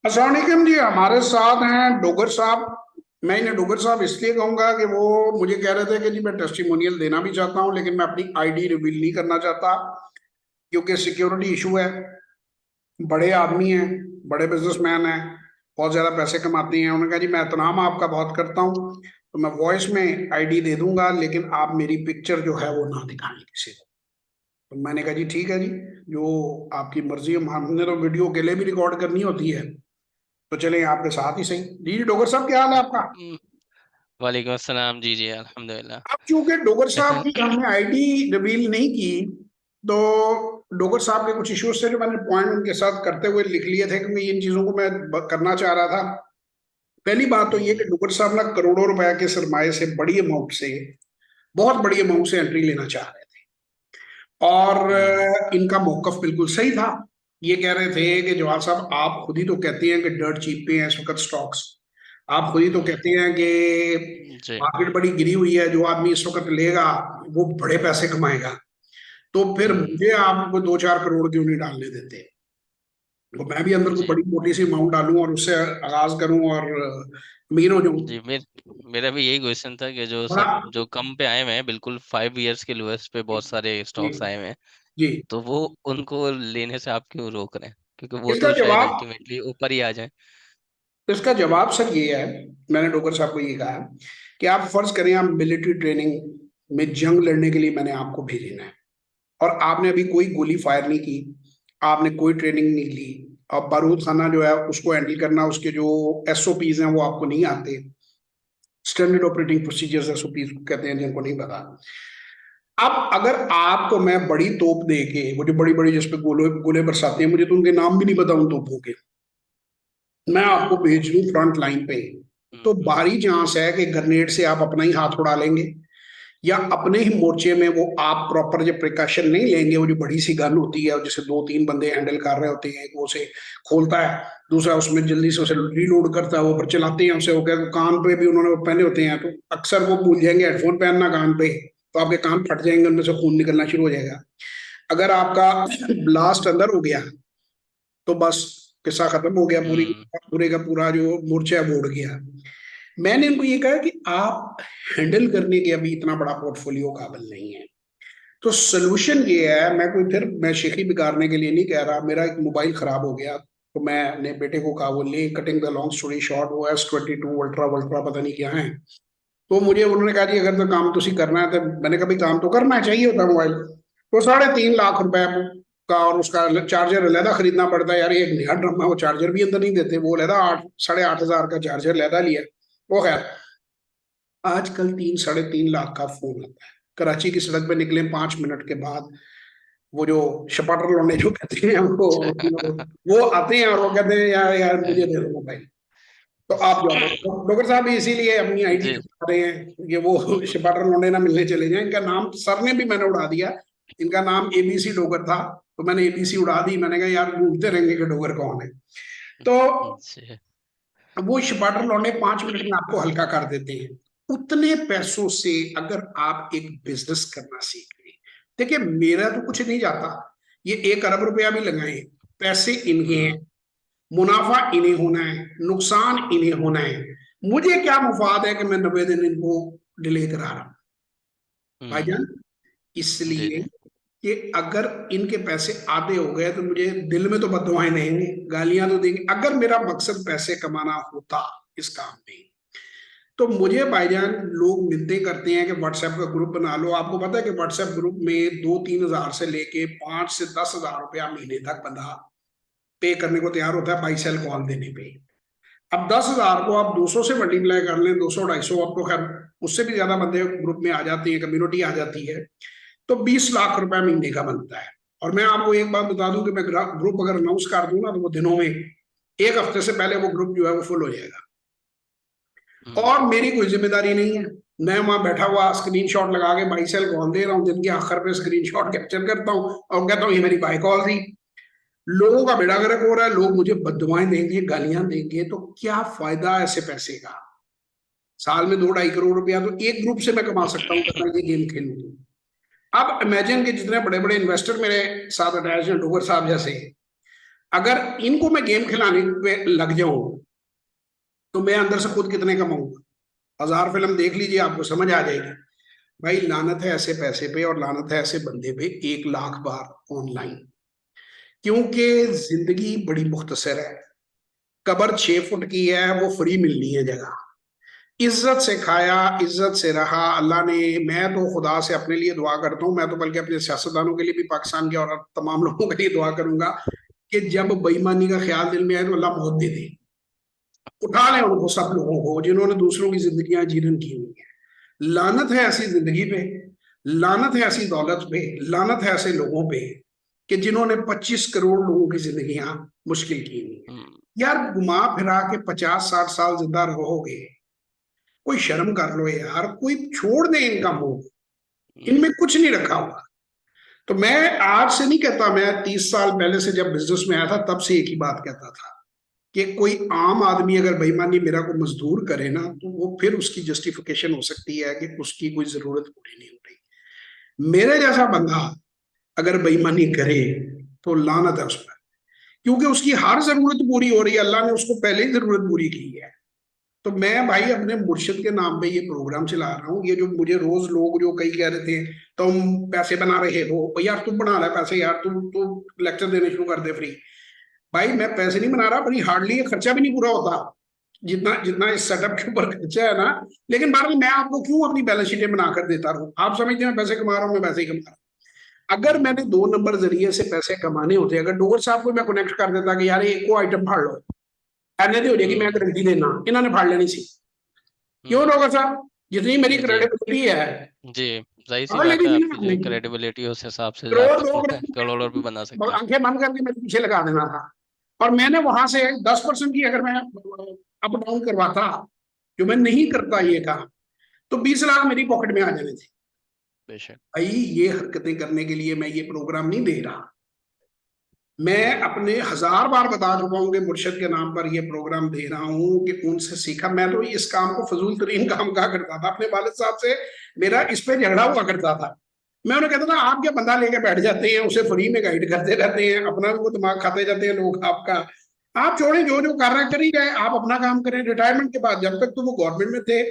अस्सलाम वालेकुम जी। हमारे साथ हैं डोगर साहब। मैं इन्हें डोगर साहब इसलिए कहूंगा कि वो मुझे कह रहे थे कि जी मैं टेस्टिमोनियल देना भी चाहता हूं, लेकिन मैं अपनी आईडी रिवील नहीं करना चाहता क्योंकि सिक्योरिटी इशू है। बड़े आदमी हैं, बड़े बिजनेसमैन हैं, बहुत ज्यादा पैसे कमाते हैं। उन्होंने कहा जी मैं एहतराम आपका बहुत करता हूँ, तो मैं वॉइस में आईडी दे दूंगा, लेकिन आप मेरी पिक्चर जो है वो ना दिखाएं किसी को। तो मैंने कहा जी ठीक है जी, जो आपकी मर्जी है। हमने तो वीडियो के लिए भी रिकॉर्ड करनी होती है, तो चले आपके साथ ही सही। जी डोगर साहब, क्या हाल है आपका? हम्म, वालेकुम अस्सलाम। जी जी, अल्हम्दुलिल्लाह। अब चूंकि डोगर साहब देखें। की हमने आईडी रिवील नहीं की, तो डोगर साहब के कुछ इश्यूज थे जो मैंने पॉइंट उनके साथ करते हुए लिख लिए थे, क्योंकि इन चीजों को मैं करना चाह रहा था। पहली बात तो ये कि हम्म, डोगर साहब ना करोड़ों रुपए के सरमाए से, बड़ी अमाउंट से, बहुत बड़ी अमाउंट से एंट्री लेना चाह रहे थे। और हम्म, इनका मौकफ बिल्कुल सही था। ये कह रहे थे कि जवाहर साहब, आप खुद ही तो कहते हैं कि डर्ट चीप पे हैं इस वक्त स्टॉक्स। आप खुद ही तो कहते हैं कि जी मार्केट बड़ी गिरी हुई है, जो आदमी इस वक्त लेगा वो बड़े पैसे कमाएगा। तो फिर हम्म, मुझे आप कोई 2-4 करोड़ क्यों नहीं डालने देते? तो मैं भी अंदर को जी बड़ी मोटी सी अमाउंट डालूं और उससे आगाज करूं और अमीर हो जाऊं। जी। मेरा भी यही क्वेश्चन था कि बड़ा। जो कम पे आए हुए हैं, बिल्कुल 5 इयर्स के लोएस्ट पे बहुत सारे जी स्टॉक्स आए हुए हैं। जी। तो वो उनको लेने से आप क्यों रोक रहे हैं? क्योंकि वो इसका तो शायद जवाब अल्टीमेटली ऊपर ही आ जाए। इसका जवाब सर ये है, मैंने डोगर साहब को ये कहा कि आप फर्ज करें, आप मिलिट्री ट्रेनिंग में जंग लड़ने के लिए मैंने आपको भेजना है, और आपने अभी कोई गोली फायर नहीं की, आपने कोई ट्रेनिंग नहीं ली, और बारूद खाना जो है उसको हैंडल करना, उसके जो एसओपीज हैं वो आपको नहीं आते। स्टैंडर्ड ऑपरेटिंग प्रोसीजर्स एसओपीज कहते हैं, जिनको नहीं पता। अब अगर आपको मैं बड़ी तोप दे के, वो जो बड़ी बड़ी जिसपे गोले गोले बरसाते हैं, मुझे तो उनके नाम भी नहीं पता उन तोपों के, मैं आपको भेज दूं फ्रंट लाइन पे, तो हम्म, भारी चांस है कि ग्रेनेड से आप अपना ही हाथ उड़ा लेंगे, या अपने ही मोर्चे में वो आप प्रॉपर जो प्रिकॉशन नहीं लेंगे। वो जो बड़ी सी गन होती है और जिसे 2-3 बंदे हैंडल कर रहे होते हैं, एक वो उसे खोलता है, दूसरा उसमें जल्दी से उसे रीलोड करता है, वो फिर चलाते हैं उसे। हो गया कान पे भी उन्होंने वो पहने होते हैं, तो अक्सर वो भूल जाएंगे हेडफोन पहनना कान पे, तो आपके कान फट जाएंगे, उनमें से खून निकलना शुरू हो जाएगा। अगर आपका ब्लास्ट अंदर हो गया तो बस किस्सा खत्म हो गया। पूरी हम्म, पूरे का पूरा जो मोर्चा है वो उड़ गया। मैंने इनको ये कहा कि आप हैंडल करने के अभी इतना बड़ा पोर्टफोलियो काबिल नहीं है। तो सोल्यूशन ये है, मैं शेखी बिगाड़ने के लिए नहीं कह रहा। मेरा एक मोबाइल खराब हो गया, तो मैंने बेटे को कहा, वो ले, cutting the long story short, वो S22 अल्ट्रा वल्ट्रा पता नहीं क्या है। तो मुझे उन्होंने कहा जी अगर तो काम तुसी करना है, तो मैंने कहा भाई काम तो करना है, चाहिए होता मोबाइल। तो 3.5 लाख रुपए का, और उसका चार्जर अलहदा खरीदना पड़ता है। यार ये एक नया ड्रामा, वो चार्जर भी अंदर नहीं देते, वो अलहदा 8-8.5 हजार का चार्जर अलहदा लिया। वो खैर, आजकल 3-3.5 लाख का फोन आता है। कराची की सड़क पे निकले 5 मिनट के बाद, वो जो शपाटर लौंडे जो कहते हैं, वो आते हैं और वो कहते हैं यार यार मुझे दे दो मोबाइल। तो आप जाओ, तो डॉक्टर साहब इसीलिए अपनी आईडी जी छुपा रहे हैं कि वो शिपाटर लौंडे ना मिलने चले जाएं। इनका नाम सर ने भी मैंने उड़ा दिया, इनका नाम एबीसी डोगर था, तो मैंने एबीसी उड़ा दी। मैंने कहा यार ढूंढते रहेंगे कि डोगर कौन है। तो जी। वो शिपाटर लौंडे 5 मिनट में आपको हल्का कर देते हैं। उतने पैसों से अगर आप एक बिजनेस करना सीख लें, देखिए मेरा तो कुछ नहीं जाता, ये 1 अरब रुपया भी लगाए, पैसे इनके हैं, हम्म, मुनाफा इन्हें होना है, नुकसान इन्हें होना है। मुझे क्या मुफाद है कि मैं 90 दिन इनको डिले करा रहा हूं भाईजान? हम्म, जी इसलिए जी। कि अगर इनके पैसे आधे हो गए तो मुझे दिल में तो बददुआएं देंगे, गालियां तो देंगे। अगर मेरा मकसद पैसे कमाना होता इस काम में, तो मुझे भाईजान लोग मिलते करते हैं कि व्हाट्सएप का ग्रुप बना लो। आपको पता है कि व्हाट्सएप ग्रुप में 2-3 हजार से लेके 5 से 10 हजार रुपया महीने तक बंदा पे करने को तैयार होता है बाई सेल कॉल देने पे। अब 10 हजार को आप 200 से मल्टीप्लाई कर लें, 200-250, अब तो खैर उससे भी ज्यादा बंदे ग्रुप में आ जाते हैं, कम्युनिटी आ जाती है, तो 20 लाख रुपया महीने का बनता है। और मैं आपको एक बात बता दूं कि मैं ग्रुप अगर अनाउंस कर दूं ना, तो वो दिनों में, एक हफ्ते से पहले वो ग्रुप जो है वो फुल हो जाएगा। और हम्म, मेरी कोई जिम्मेदारी नहीं है, मैं वहां बैठा हुआ स्क्रीनशॉट लगा के बाई सेल कॉल दे रहा हूँ, दिन के आखिर पे स्क्रीनशॉट कैप्चर करता हूँ और कहता हूँ ये मेरी बाई कॉल थी। लोगों का बेड़ा गर्क हो रहा है, लोग मुझे बददुआएं देंगे, गालियां देंगे, तो क्या फायदा ऐसे पैसे का? साल में 2-2.5 करोड़ रुपया तो एक ग्रुप से मैं कमा सकता हूँ अगर मैं ये गेम खेलूं तो। अब इमेजिन कि जितने बड़े बड़े इन्वेस्टर मेरे साथ अटैच हैं, डोगर साहब जैसे, अगर इनको मैं गेम खिलाने पे लग जाऊं तो मैं अंदर से खुद कितने कमाऊंगा? 1000 फिल्म देख लीजिए, आपको समझ आ जाएगी। भाई लानत है ऐसे पैसे पे और लानत है ऐसे बंदे पे 1 लाख बार ऑनलाइन। क्योंकि जिंदगी बड़ी मुख्तसर है। कब्र 6 फुट की है, वो फ्री मिलनी है जगह। इज्जत से खाया, इज्जत से रहा अल्लाह ने। मैं तो खुदा से अपने लिए दुआ करता हूँ, मैं तो बल्कि अपने सियासतदानों के लिए भी, पाकिस्तान के और तमाम लोगों के लिए दुआ करूंगा कि जब बेईमानी का ख्याल दिल में आए तो अल्लाह मौत दे दे। उठा ले उनको, सब लोगों को जिन्होंने दूसरों की जिंदगियां जीवन की हुई है। लानत है ऐसी जिंदगी पे, लानत है ऐसी दौलत पे, लानत है ऐसे लोगों पे कि जिन्होंने 25 करोड़ लोगों की जिंदगियां मुश्किल की हुई है। हम्म, यार घुमा फिरा के 50-60 साल जिंदा रहोगे, कोई शर्म कर लो यार, कोई छोड़ दे इनका मुंह। इनमें कुछ नहीं रखा हुआ। तो मैं आज से नहीं कहता, मैं 30 साल पहले से जब बिजनेस में आया था तब से एक ही बात कहता था कि कोई आम आदमी अगर बेईमानी मेरा को मजदूर करे ना, तो वो फिर उसकी जस्टिफिकेशन हो सकती है कि उसकी कोई जरूरत पूरी नहीं हो रही। मेरे जैसा बंदा अगर बेईमानी करे तो लानत है उस पर, क्योंकि उसकी हर जरूरत पूरी हो रही है, अल्लाह ने उसको पहले ही जरूरत पूरी की है। तो मैं भाई अपने मुर्शिद के नाम पे ये प्रोग्राम चला रहा हूँ। ये जो मुझे रोज लोग जो कई कह रहे थे तुम पैसे बना रहे हो, यार तुम बना रहा है पैसे, यार तू लेक्चर देने शुरू कर दे फ्री। भाई मैं पैसे नहीं बना रहा, बड़ी हार्डली ये खर्चा भी नहीं पूरा होता जितना जितना इस सेटअप के ऊपर खर्चा है ना। लेकिन बार मैं आपको क्यों अपनी बैलेंस शीटें बनाकर देता रहूं? आप समझते हैं मैं पैसे कमा रहा हूँ, मैं पैसे ही कमा रहा हूँ। अगर मैंने 2 नंबर जरिए से पैसे कमाने होते, अगर डोगर साहब को मैं कनेक्ट कर देता कि यार एक को आइटम फाड़ लो, एने दी हो जाएगी, मैं हम्म, गारंटी देना इन्होंने फाड़ लेनी सी। क्यों हम्म, डोगर साहब? जितनी मेरी जी क्रेडिबिलिटी है, जी, सही सी फाड़ बात लेनी है। थी आपकी ना जो आपने। क्रेडिबिलिटी है उस हिसाब से करोड़ आप 2 करोड़ करोड़ों भी बना सकते हैं। आंखें बंद करके मेरे पीछे लगा देना था। और मैंने वहां से 10% की अगर मैं अप डाउन करवाता, जो मैं नहीं करता ये काम, तो 20 लाख मेरी पॉकेट में आ जाने थे। बेशक। भाई ये हरकतें करने के लिए मैं ये प्रोग्राम नहीं दे रहा। मैं अपने 1000 बार बता चुका हूँ कि मुर्शद के नाम पर ये प्रोग्राम दे रहा हूँ कि उनसे सीखा। मैं तो इस काम को फजूल तरीन काम कहा करता था, अपने वालिद साहब से मेरा इस पे झगड़ा हुआ करता था। मैं उन्हें कहता था आप क्या बंदा लेके बैठ जाते हैं, उसे फ्री में गाइड करते रहते हैं, अपना भी वो दिमाग खाते जाते हैं लोग आपका। आप छोड़ें, जो जो कर रहे कर ही रहे, आप अपना काम करें। रिटायरमेंट के बाद जब तक तो वो गवर्नमेंट में थे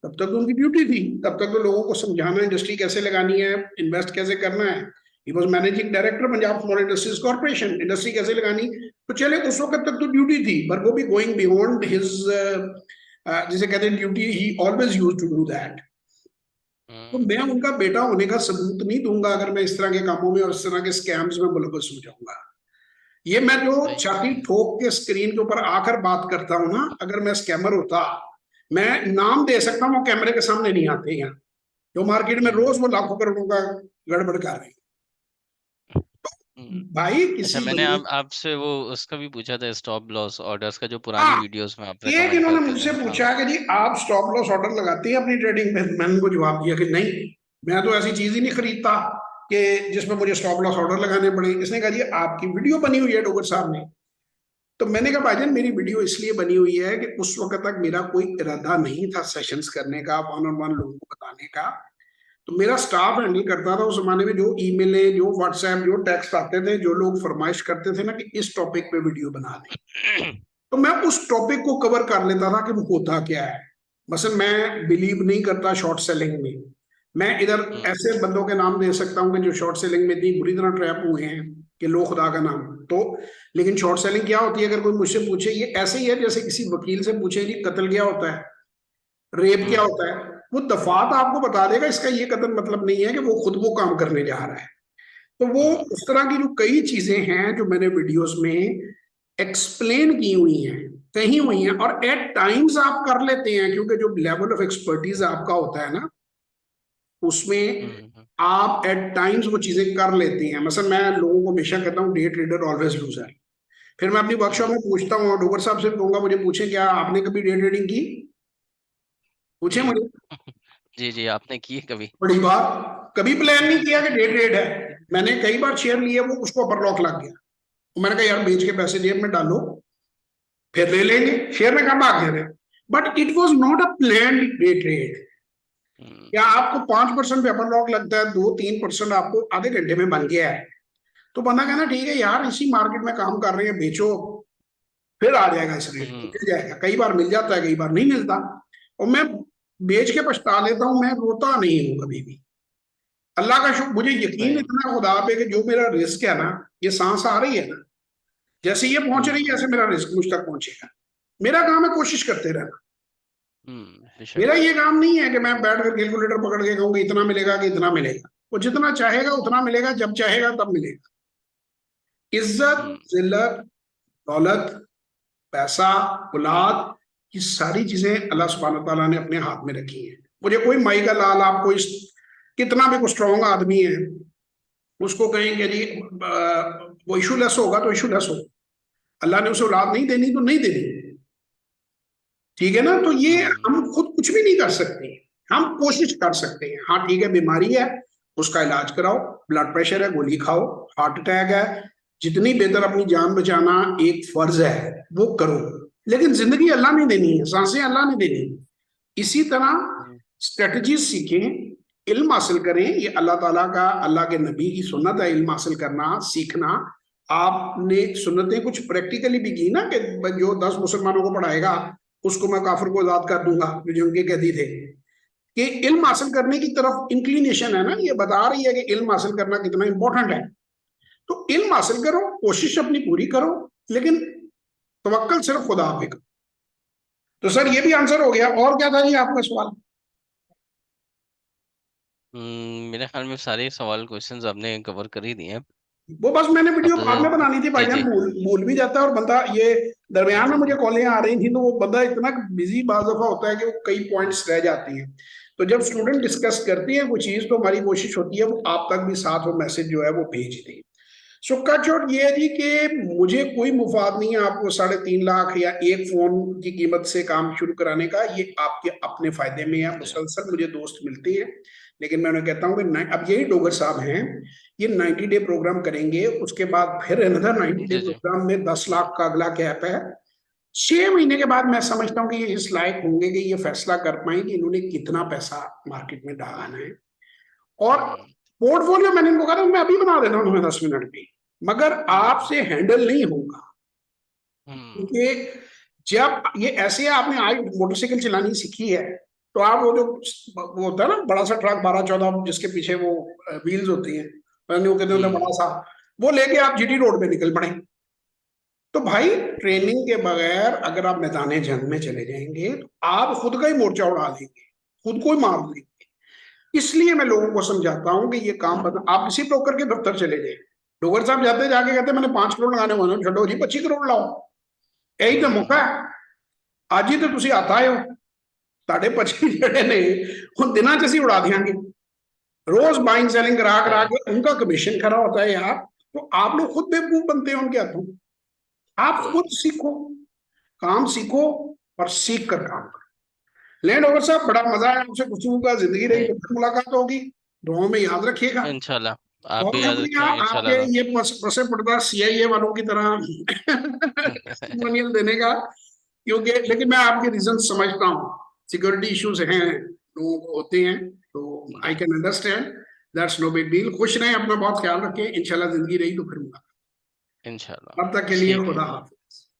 तब तक तो उनकी ड्यूटी थी, तब तक तो लोगों को समझाना इंडस्ट्री कैसे लगानी है, इन्वेस्ट कैसे करना है। He was managing director Punjab small industries corporation, industry कैसे लगानी। तो चले उस वक्त तक तो ड्यूटी थी, पर वो भी गोइंग बियॉन्ड हिज, जिसे कहते हैं duty, he always use to do that. तो हम्म, मैं उनका बेटा होने का सबूत नहीं दूंगा अगर मैं इस तरह के कामों में और इस तरह के स्कैम्स में मुलव्वस हो जाऊंगा। ये मैं जो सही। छाती ठोक के स्क्रीन के ऊपर आकर बात करता हूं ना, अगर मैं स्कैमर होता, मैं नाम दे सकता हूँ, वो कैमरे के सामने नहीं आते हैं, जो मार्केट में रोज वो लाखों करोड़ों का गड़बड़ कर रहे हैं। हम्म। भाई अच्छा, किसी मैंने बंदे, आपसे वो उसका भी पूछा था, स्टॉप लॉस ऑर्डर्स का, जो पुरानी हाँ, वीडियोस में आप एक रेकमेंड इन्होंने करते मुझसे थे। हाँ। पूछा कि जी आप स्टॉप लॉस ऑर्डर लगाते हैं अपनी ट्रेडिंग में? मैंने उनको जवाब दिया कि नहीं, मैं तो ऐसी चीज ही नहीं खरीदता कि जिसमें मुझे स्टॉप लॉस ऑर्डर लगाने पड़े। इसने कहा जी आपकी वीडियो बनी हुई है डोगर साहब ने। तो मैंने कहा भाईजान मेरी वीडियो इसलिए बनी हुई है कि उस वक्त तक मेरा कोई इरादा नहीं था सेशंस करने का, 1-on-1 लोगों को बताने का। तो मेरा स्टाफ हैंडल करता था। उस जमाने में जो ईमेलें, जो व्हाट्सएप, जो टेक्स्ट आते थे, जो लोग फरमाइश करते थे ना कि इस टॉपिक पे वीडियो बना दें, तो मैं उस टॉपिक को कवर कर लेता था कि वो होता क्या है। मसलन मैं बिलीव नहीं करता शॉर्ट सेलिंग में। मैं इधर हम्म, ऐसे बंदों के नाम दे सकता हूँ कि जो शॉर्ट सेलिंग में इतनी बुरी तरह ट्रैप हुए हैं कि लो खुदा का नाम। तो लेकिन शॉर्ट सेलिंग क्या होती है अगर कोई मुझसे पूछे, ये ऐसे ही है जैसे किसी वकील से पूछे जी कत्ल क्या होता है, रेप क्या हम्म, होता है, वो दफात आपको बता देगा। इसका ये कतन मतलब नहीं है कि वो खुद वो काम करने जा रहा है। तो वो हम्म, उस तरह की जो कई चीजें हैं जो मैंने वीडियोस में एक्सप्लेन की हुई हैं, कही हुई हैं, और एट टाइम्स आप कर लेते हैं क्योंकि जो लेवल ऑफ एक्सपर्टीज आपका होता है ना, उसमें हम्म, आप एट टाइम्स वो चीजें कर लेते हैं। मतलब मैं लोगों को हमेशा कहता हूँ डे ट्रेडर ऑलवेज लूजर। फिर मैं अपनी वर्कशॉप में हम्म, पूछता हूँ, डोगर साहब से भी कहूंगा मुझे पूछे क्या आपने कभी डे ट्रेडिंग की, पूछे हम्म। मुझे। जी जी, आपने की है कभी? बड़ी बात, कभी प्लान नहीं किया कि डे ट्रेड है। मैंने कई बार शेयर लिए, वो उसको अपर लॉक लग गया, तो मैंने कहा यार बेच के पैसे जेब में डालो, फिर ले लेंगे, शेयर में कम आ गए थे। But it was not a plan day trade. Hmm, क्या आपको 5% पे अपर लॉक लगता है, 2-3% आपको आधे घंटे में बन गया है, तो बंदा कहना ठीक है यार, इसी मार्केट में काम कर रहे हैं, बेचो, फिर आ जाएगा इस रेट पे, मिल जाएगा। कई बार मिल जाता है, कई बार नहीं मिलता, और मैं बेच के पछता लेता हूँ, मैं रोता नहीं हूँ कभी भी। अल्लाह का शुक्र, मुझे यकीन सही। इतना खुदा पे कि जो मेरा रिस्क है ना, ये सांस आ रही है ना, जैसे ये पहुंच रही है ऐसे मेरा रिस्क मुझ तक पहुंचेगा। मेरा काम है कोशिश करते रहना। बेशक। मेरा ये काम नहीं है कि मैं बैठ कर कैलकुलेटर पकड़ के कहूंगा इतना मिलेगा कि इतना मिलेगा। वो जितना चाहेगा उतना मिलेगा, जब चाहेगा तब मिलेगा। इज्जत, जिल्लत, दौलत, पैसा, औलाद, ये सारी चीजें अल्लाह सुब्हानहू तआला ने अपने हाथ में रखी हैं। मुझे कोई माई का लाल, आपको इस कितना भी कोई स्ट्रॉन्ग आदमी है उसको कहेंगे जी वो इशूलेस होगा तो इशूलेस हो, अल्लाह ने उसे औलाद नहीं देनी तो नहीं देनी, ठीक है ना। तो ये हम खुद कुछ भी नहीं कर सकते, हम कोशिश कर सकते हैं। हाँ ठीक है, बीमारी है, उसका इलाज कराओ, ब्लड प्रेशर है, गोली खाओ, हार्ट अटैक है, जितनी बेहतर अपनी जान बचाना एक फर्ज है वो करो, लेकिन जिंदगी अल्लाह ने देनी है, सांसें अल्लाह ने देनी है। इसी तरह स्ट्रेटजीज सीखें, इल्म हासिल करें, ये अल्लाह ताला का, अल्लाह के नबी की सुन्नत है इल्म हासिल करना, सीखना। आपने सुन्नतें कुछ प्रैक्टिकली भी की ना, कि जो 10 मुसलमानों को पढ़ाएगा उसको मैं काफिर को आजाद कर दूंगा, जो उनके कैदी थे। कि इल्म हासिल करने की तरफ इंक्लिनेशन है ना, ये बता रही है कि इल्म हासिल करना कितना इंपॉर्टेंट है। तो इल्म हासिल करो, कोशिश अपनी पूरी करो, लेकिन तवक्कल सिर्फ खुदा पे करो। तो सर ये भी आंसर हो गया, और क्या था जी आपका सवाल? मेरे ख्याल में सारे सवाल क्वेश्चंस आपने कवर कर ही दिए हैं। वो बस मैंने अब वीडियो तो बाद में बनानी थी जी भाईजान, जी भूल भूल भी जाता है, और बंदा ये दरमियान में जी मुझे जी कॉलें आ रही थी, तो वो बंदा इतना बिजी बाज दफा होता है कि वो कई पॉइंट्स रह जाती हैं। तो जब स्टूडेंट जी डिस्कस करती है वो चीज, तो हमारी कोशिश होती है वो आप तक भी साथ वो मैसेज जो है वो भेज दें। सुक्का चोट ये है जी कि मुझे कोई मुफाद नहीं है आपको 3.5 लाख या एक फोन की कीमत से काम शुरू कराने का, ये आपके अपने फायदे में है। जी मुसलसल मुझे दोस्त मिलते हैं, लेकिन मैं उन्हें कहता हूँ कि अब यही डोगर साहब हैं, ये 90 डे प्रोग्राम करेंगे, उसके बाद फिर अनदर 90 डे जी जी प्रोग्राम में 10 लाख का अगला कैप है। 6 महीने के बाद मैं समझता हूँ कि ये इस लायक होंगे कि ये फैसला कर पाए कि इन्होंने कितना पैसा मार्केट में डालना है। और पोर्टफोलियो मैंने इनको कहा था मैं अभी बना देता हूँ तुम्हें 10 मिनट में, मगर आपसे हैंडल नहीं होगा। क्योंकि जब ये ऐसे आपने आज मोटरसाइकिल चलानी सीखी है, तो आप वो जो वो होता है ना बड़ा सा ट्रक 12-14 जिसके पीछे वो व्हील्स होती हैं, वो कहते हैं बड़ा सा, वो लेके आप जीटी रोड पे निकल पड़े। तो भाई ट्रेनिंग के बगैर अगर आप मैदान जंग में चले जाएंगे तो आप खुद का ही मोर्चा उड़ा देंगे, खुद को ही मार देंगे। इसलिए मैं लोगों को समझाता हूं कि ये काम बता, आप किसी ब्रोकर के दफ्तर चले जाए, ब्रोकर साहब जाते जाके कहते मैंने 5 करोड़ लगाने वाले छो जी 25 करोड़ लाओ, यही तो मौका है। ਅੱਜ ਹੀ तो ਤੁਸੀਂ आता हो, ਤੁਹਾਡੇ 25 ਜਿਹੜੇ ਨੇ ਹੁਣ ਦਿਨਾਂ ਚ ਅਸੀਂ उड़ा देंगे, रोज बाइंग सेलिंग करा करा के उनका कमीशन खरा होता है यार। तो आप लोग खुद बेवकूफ बनते हैं उनके हाथों। आप खुद सीखो, काम सीखो, और सीख कर काम करो। लैंड ओवर साहब बड़ा मजा आया आपसे गुफ्तगू का, जिंदगी रही तो फिर मुलाकात होगी, दुआओं में याद रखिएगा। इंशाल्लाह। आप बहुत भी याद शुक्रिया रखें आपके इंशाल्लाह। ये पसे पड़ता सीआईए वालों की तरह टेस्टिमोनियल देने का, क्योंकि लेकिन मैं आपके रीजन समझता हूँ, सिक्योरिटी इश्यूज हैं, लोगों को होते हैं, तो I can understand, that's no big deal. खुश रहें, अपना बहुत ख्याल रखें, इंशाल्लाह जिंदगी रही तो फिर मुलाकात। इंशाल्लाह तब तक के लिए ठीक है। खुदा हाफिज।